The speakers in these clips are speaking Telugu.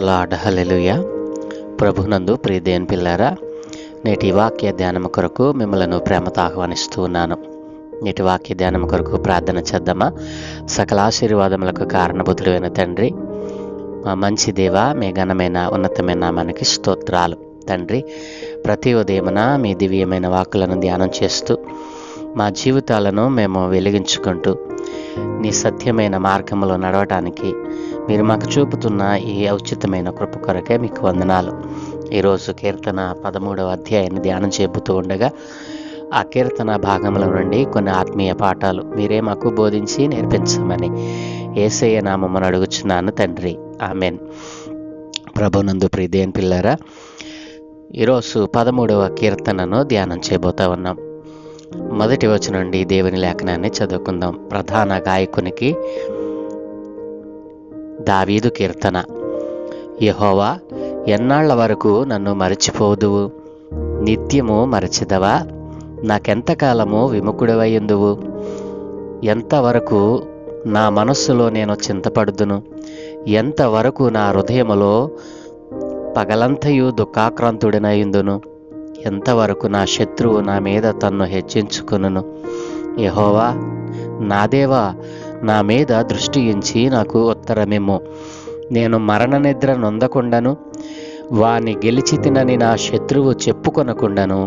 లార్డ్ హల్లెలూయా. ప్రభునందు ప్రియ దేవుని పిల్లారా, నేటి వాక్య ధ్యానం కొరకు మిమ్మల్ని ప్రేమతో ఆహ్వానిస్తూ ఉన్నాను. నేటి వాక్య ధ్యానం కొరకు ప్రార్థన చేద్దామా? సకల ఆశీర్వాదములకు కారణభూతుడైన తండ్రి, మా మంచి దేవ, మీ ఘనమైన ఉన్నతమైన నామానికి స్తోత్రాలు. తండ్రి, ప్రతి ఉదయమున మీ దివ్యమైన వాక్కులను ధ్యానం చేస్తూ మా జీవితాలను మేము వెలిగించుకుంటూ నీ సత్యమైన మార్గంలో నడవటానికి మీరు మాకు చూపుతున్న ఈ ఔచితమైన కృప కొరకే మీకు వందనాలు. ఈరోజు కీర్తన 13వ అధ్యాయాన్ని ధ్యానం చేపుతూ ఉండగా ఆ కీర్తన భాగముల నుండి కొన్ని ఆత్మీయ పాఠాలు మీరే మాకు బోధించి నేర్పించమని యేసయ్య నామమున అడుగుచున్నాను తండ్రి, ఆమెన్. ప్రభునందు ప్రియ దేవుని పిల్లారా, ఈరోజు 13వ కీర్తనను ధ్యానం చేయబోతా ఉన్నాం. మొదటి వచనం నుండి దేవుని లేఖనాన్ని చదువుకుందాం. ప్రధాన గాయకునికి దావీదు కీర్తన. యెహోవా, ఎన్నాళ్ల వరకు నన్ను మరచిపోదువు? నిత్యము మరచిదవా? నాకెంతకాలము విముఖుడవయ్యుందువు? ఎంతవరకు నా మనస్సులో నేను చింతపడుదును? ఎంతవరకు నా హృదయములో పగలంతయు దుఃఖాక్రాంతుడనయుందును? ఎంతవరకు నా శత్రువు నా మీద తన్ను హెచ్చించుకొనును? యెహోవా నా దేవా, నా మీద దృష్టి ఉంచి నాకు ఉత్తరమిమ్ము. నేను మరణ నిద్ర నొందకుండాను, వాని గెలిచి తినని నా శత్రువు చెప్పుకొనకుండాను,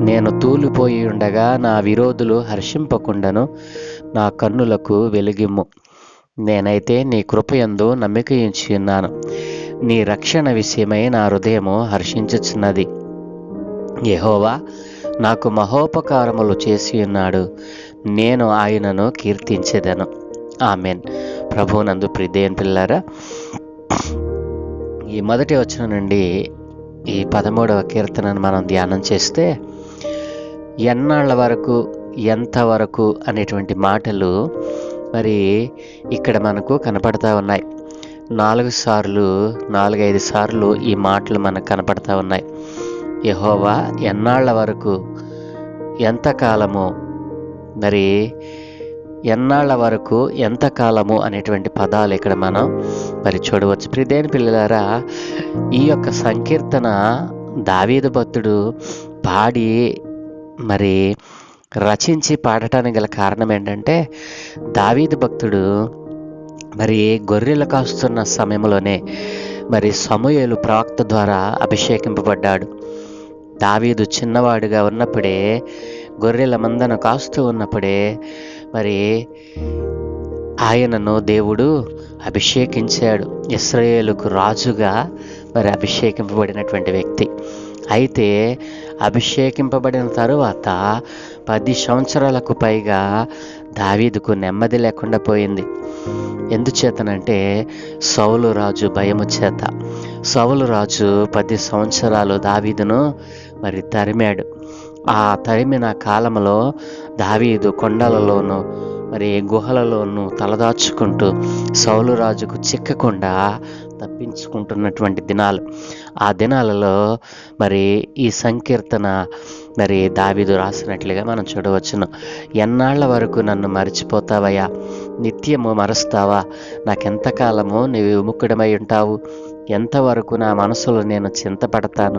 నేను తూలిపోయి ఉండగా నా విరోధులు హర్షింపకుండాను నా కన్నులకు వెలుగిమ్ము. నేనైతే నీ కృపయందు నమ్మిక ఉంచి ఉన్నాను. నీ రక్షణ విషయమై నా హృదయము హర్షించుచున్నది. యెహోవా నాకు మహోపకారములు చేసి ఉన్నాడు, నేను ఆయనను కీర్తించెదను. ఆమెన్. ప్రభునందు ప్రియ దేవుని పిల్లారా, ఈ మొదటి వచనం నుండి ఈ 13వ కీర్తనను మనం ధ్యానం చేస్తే ఎన్నాళ్ళ వరకు, ఎంతవరకు అనేటువంటి మాటలు మరి ఇక్కడ మనకు కనపడతా ఉన్నాయి. 4-5 సార్లు ఈ మాటలు మనకు కనపడతా ఉన్నాయి. యెహోవా ఎన్నాళ్ల వరకు, ఎంతకాలము, మరి ఎన్నాళ్ల వరకు, ఎంతకాలము అనేటువంటి పదాలు ఇక్కడ మనం మరి చూడవచ్చు. ప్రియ దేవుని పిల్లలారా, ఈ యొక్క సంకీర్తన దావీదు భక్తుడు పాడి మరి రచించి పాడటానికి గల కారణం ఏంటంటే, దావీదు భక్తుడు మరి గొర్రెలు కాస్తున్న సమయంలోనే మరి సమూయేలు ప్రవక్త ద్వారా అభిషేకింపబడ్డాడు. దావీదు చిన్నవాడుగా ఉన్నప్పుడే, గొర్రెల మందను కాస్తూ ఉన్నప్పుడే మరి ఆయనను దేవుడు అభిషేకించాడు. ఇశ్రాయేలుకు రాజుగా మరి అభిషేకింపబడినటువంటి వ్యక్తి. అయితే అభిషేకింపబడిన తరువాత 10 సంవత్సరాలకు పైగా దావీదుకు నెమ్మది లేకుండా పోయింది. ఎందుచేతనంటే సౌలు రాజు భయము చేత. సౌలు రాజు 10 సంవత్సరాలు దావీదును మరి తరిమాడు. ఆ తరిమిన కాలంలో దావీదు కొండలలోనూ మరి గుహలలోనూ తలదాచుకుంటూ సౌలు రాజుకు చిక్కకుండా తప్పించుకుంటున్నటువంటి దినాలు. ఆ దినాలలో మరి ఈ సంకీర్తన మరి దావీదు రాసినట్లుగా మనం చూడవచ్చును. ఎన్నాళ్ల వరకు నన్ను మరిచిపోతావయ్యా? నిత్యము మరుస్తావా? నాకెంతకాలము నీవు విముఖుడమై ఉంటావు? ఎంతవరకు నా మనసులో నేను చింతపడతాను?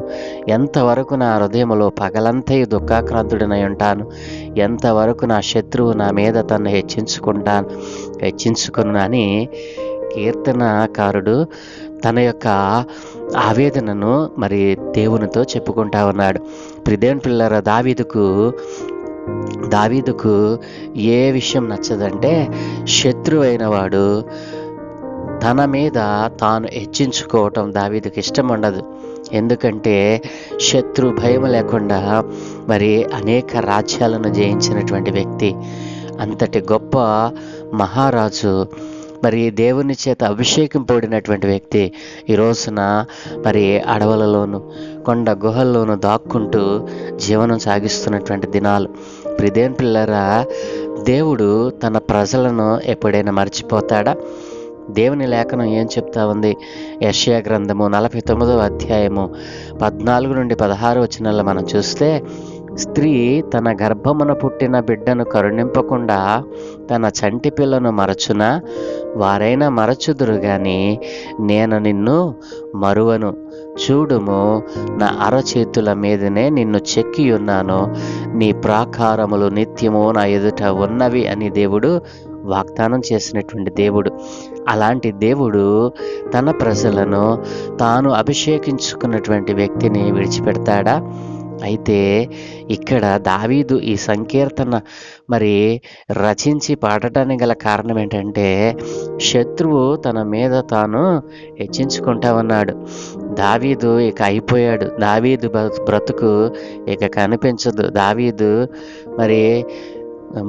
ఎంతవరకు నా హృదయములో పగలంతయు దుఃఖాక్రాంతుడనై ఉంటాను? ఎంతవరకు నా శత్రువు నా మీద తను హెచ్చించుకును అని కీర్తనకారుడు తన యొక్క ఆవేదనను మరి దేవునితో చెప్పుకుంటా ఉన్నాడు. ప్రియదేవుని పిల్లరా, దావీదుకు ఏ విషయం నచ్చదంటే, శత్రువైన వాడు తన మీద తాను హెచ్చించుకోవటం దావీదుకి ఇష్టం ఉండదు. ఎందుకంటే శత్రు భయం లేకుండా మరి అనేక రాజ్యాలను జయించినటువంటి వ్యక్తి, అంతటి గొప్ప మహారాజు, మరి దేవుని చేత అభిషేకింపబడినటువంటి వ్యక్తి ఈ రోజున మరి అడవులలోను కొండ గుహల్లోనూ దాక్కుంటూ జీవనం సాగిస్తున్నటువంటి దినాలు. ప్రియదేవుని పిల్లరా, దేవుడు తన ప్రజలను ఎప్పుడైనా మర్చిపోతాడా? దేవుని లేఖనం ఏం చెప్తా ఉంది? యెషయా గ్రంథము 49వ అధ్యాయము 14 నుండి 16 వచనాల్లో మనం చూస్తే, స్త్రీ తన గర్భమున పుట్టిన బిడ్డను కరుణింపకుండా తన చంటి పిల్లను మరచునా? వారైనా మరచుదురు గాని నేను నిన్ను మరువను. చూడుము, నా అరచేతుల మీదనే నిన్ను చెక్కి ఉన్నాను. నీ ప్రాకారములు నిత్యము నా ఎదుట ఉన్నవి అని దేవుడు వాగ్దానం చేసినటువంటి దేవుడు. అలాంటి దేవుడు తన ప్రజలను, తాను అభిషేకించుకున్నటువంటి వ్యక్తిని విడిచిపెడతాడా? అయితే ఇక్కడ దావీదు ఈ సంకీర్తన రచించి పాడటానికి గల కారణం ఏంటంటే, శత్రువు తన మీద తాను హెచ్చించుకుంటా ఉన్నాడు. దావీదు ఇక అయిపోయాడు. దావీదు బ్రతుకు ఇక కనిపించదు. దావీదు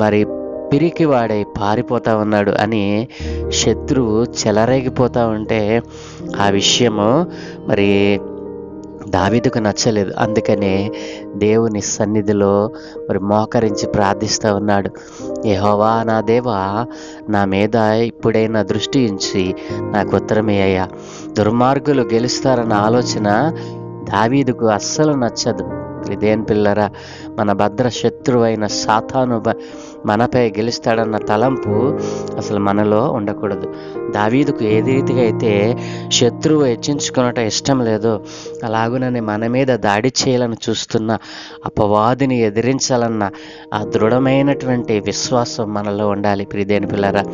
మరి పిరికివాడై పారిపోతా ఉన్నాడు అని శత్రువు చెలరేగిపోతా ఉంటే ఆ విషయము దావీదుకు నచ్చలేదు. అందుకనే దేవుని సన్నిధిలో మోకరించి ప్రార్థిస్తూ ఉన్నాడు. యెహోవా నా దేవా, నా మీద ఇప్పుడైనా దృష్టి ఉంచి నాకు ఉత్తరమే అయ్యా. దుర్మార్గులు గెలుస్తారన్న ఆలోచన దావీదుకు అస్సలు నచ్చదు. దేవుని పిల్లరా, మన భద్ర శత్రువైన సాతాను మనపై గెలుస్తాడన్న తలంపు అసలు మనలో ఉండకూడదు. దావీదుకు ఏ రీతిగా అయితే శత్రువు హెచ్చించుకున్నట ఇష్టం లేదో, అలాగునని మన మీద దాడి చేయాలని చూస్తున్న అపవాదిని ఎదిరించాలన్న ఆ దృఢమైనటువంటి విశ్వాసం మనలో ఉండాలి. ప్రియదేని పిల్లరా,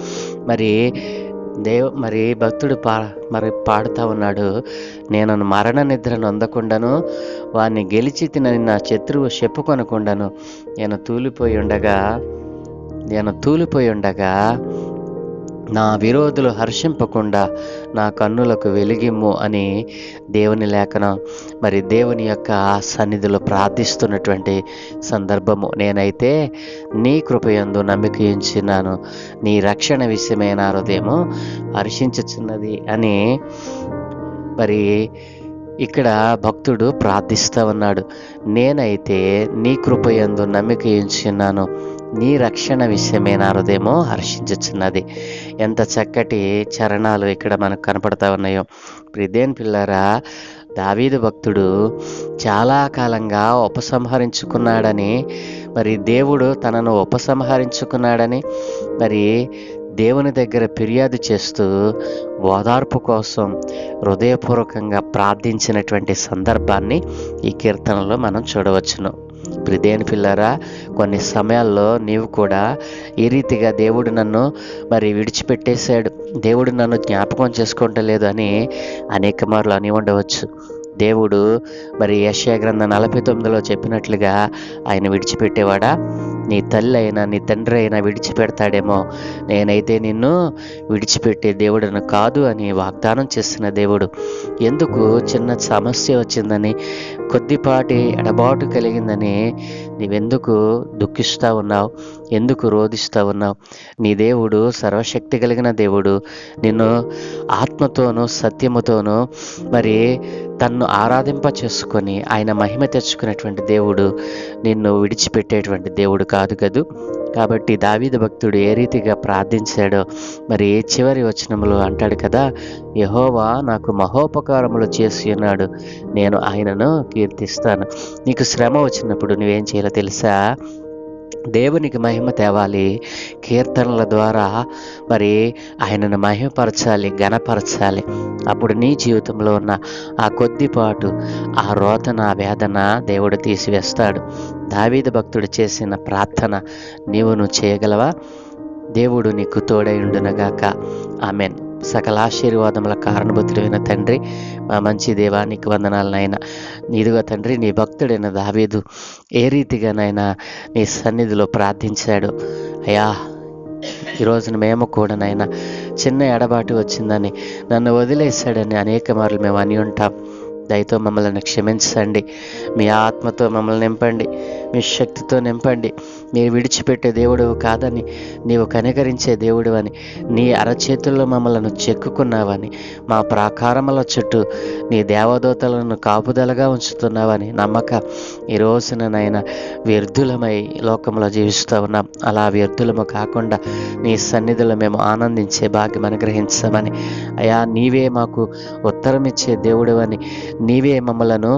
భక్తుడు పాడుతూ ఉన్నాడు, నేను మరణ నిద్రను అందకుండాను, వాడిని గెలిచి తినని నా శత్రువు చెప్పుకొనకుండాను నేను తూలిపోయి ఉండగా నా విరోధులు హర్షింపకుండా నా కన్నులకు వెలిగిమ్ము అని దేవుని లేఖనం దేవుని యొక్క సన్నిధిలో ప్రార్థిస్తున్నటువంటి సందర్భము. నేనైతే నీ కృపయందు నమ్మిక ఉంచినాను, నీ రక్షణ విషయమై నా హృదయము హర్షించుచున్నది అని ఇక్కడ భక్తుడు ప్రార్థిస్తూ ఉన్నాడు. నేనైతే నీ కృపయందు నమ్మిక ఉంచున్నాను, నీ రక్షణ విషయమే నా హృదయము హర్షించుచున్నది. ఎంత చక్కటి చరణాలు ఇక్కడ మనకు కనపడతా ఉన్నాయో. ప్రియదేని పిల్లరా, దావీదు భక్తుడు చాలా కాలంగా ఉపసంహరించుకున్నాడని, దేవుడు తనను ఉపసంహరించుకున్నాడని దేవుని దగ్గర ఫిర్యాదు చేస్తూ ఓదార్పు కోసం హృదయపూర్వకంగా ప్రార్థించినటువంటి సందర్భాన్ని ఈ కీర్తనలో మనం చూడవచ్చును. ప్రియదేని పిల్లరా, కొన్ని సమయాల్లో నీవు కూడా ఈ రీతిగా దేవుడు నన్ను విడిచిపెట్టేశాడు, దేవుడు నన్ను జ్ఞాపకం చేసుకుంటలేదు అని అనేక మార్లు అని ఉండవచ్చు. దేవుడు యెషయా గ్రంథం 49లో చెప్పినట్లుగా ఆయన విడిచిపెట్టేవాడా? నీ తల్లి అయినా నీ తండ్రి అయినా విడిచిపెడతాడేమో, నేనైతే నిన్ను విడిచిపెట్టే దేవుడను కాదు అని వాగ్దానం చేసిన దేవుడు. ఎందుకు చిన్న సమస్య వచ్చిందని, కొద్దిపాటి ఎడబాటు కలిగిందని నీవెందుకు దుఃఖిస్తూ ఉన్నావు? ఎందుకు రోధిస్తూ ఉన్నావు? నీ దేవుడు సర్వశక్తి కలిగిన దేవుడు. నిన్ను ఆత్మతోనూ సత్యముతోనూ తన్ను ఆరాధింప చేసుకొని ఆయన మహిమ తెచ్చుకునేటువంటి దేవుడు, నిన్ను విడిచిపెట్టేటువంటి దేవుడు కాదు కదూ. కాబట్టి దావీదు భక్తుడు ఏ రీతిగా ప్రార్థించాడో చివరి వచనములో అంటాడు కదా, యెహోవా నాకు మహోపకారములు చేసి ఉన్నాడు, నేను ఆయనను కీర్తిస్తాను. నీకు శ్రమ వచ్చినప్పుడు నువ్వేం చేయాలో తెలుసా? దేవునికి మహిమ తేవాలి. కీర్తనల ద్వారా ఆయనను మహిమపరచాలి, ఘనపరచాలి. అప్పుడు నీ జీవితంలో ఉన్న ఆ కొద్దిపాటు ఆ రోదన, ఆ వేదన దేవుడు తీసివేస్తాడు. దావీదు భక్తుడు చేసిన ప్రార్థన నువ్వు చేయగలవా? దేవుడు నీకు తోడై ఉండునుగాక. ఆమెన్. సకల ఆశీర్వాదముల కారణభూతుడైన తండ్రి, మా మంచి దేవా, నీకు వందనాలు నాయన. ఇదిగో తండ్రి, నీ భక్తుడైన దావీదు ఏ రీతిగానైనా నీ సన్నిధిలో ప్రార్థించాడు అయ్యా. ఈరోజున మేము కూడా నాయన చిన్న ఎడబాటు వచ్చిందని, నన్ను వదిలేశాడని అనేక మార్లు మేము అని ఉంటాం. దయతో మమ్మల్ని క్షమించండి. మీ ఆత్మతో మమ్మల్ని నింపండి, మీ శక్తితో నింపండి. మీరు విడిచిపెట్టే దేవుడు కాదని, నీవు కనికరించే దేవుడు అని, నీ అరచేతుల్లో మమ్మల్ని చెక్కుకున్నావని, మా ప్రాకారముల చుట్టూ నీ దేవదూతలను కాపుదలగా ఉంచుతున్నావని నమ్మక ఈ రోజునైనా వ్యర్థులమై లోకంలో జీవిస్తూ ఉన్నాం. అలా వ్యర్థులము కాకుండా నీ సన్నిధిలో మేము ఆనందించే భాగ్యం అనుగ్రహించమని అయ్యా, నీవే మాకు ఉత్తరం ఇచ్చే దేవుడు అని, నీవే మమ్మలను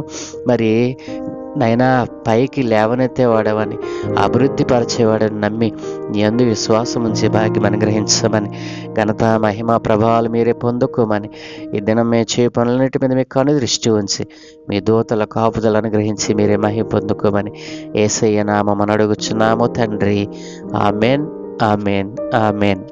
నైనా పైకి లేవనెత్తేవాడవని, అభివృద్ధి పరిచేవాడని నమ్మి నీ యందు విశ్వాసం ఉంచే భాగ్యం అనుగ్రహించమని, ఘనత మహిమ ప్రభావాలు మీరే పొందుకోమని, ఈ దినం మే చే పనులన్నిటి మీద మీ కను దృష్టి ఉంచి మీ దూతల కాపుదలు అనుగ్రహించి మీరే మహిమ పొందుకోమని యేసయ్య నామమున అడుగుచున్నాము తండ్రి. Amen, amen, amen.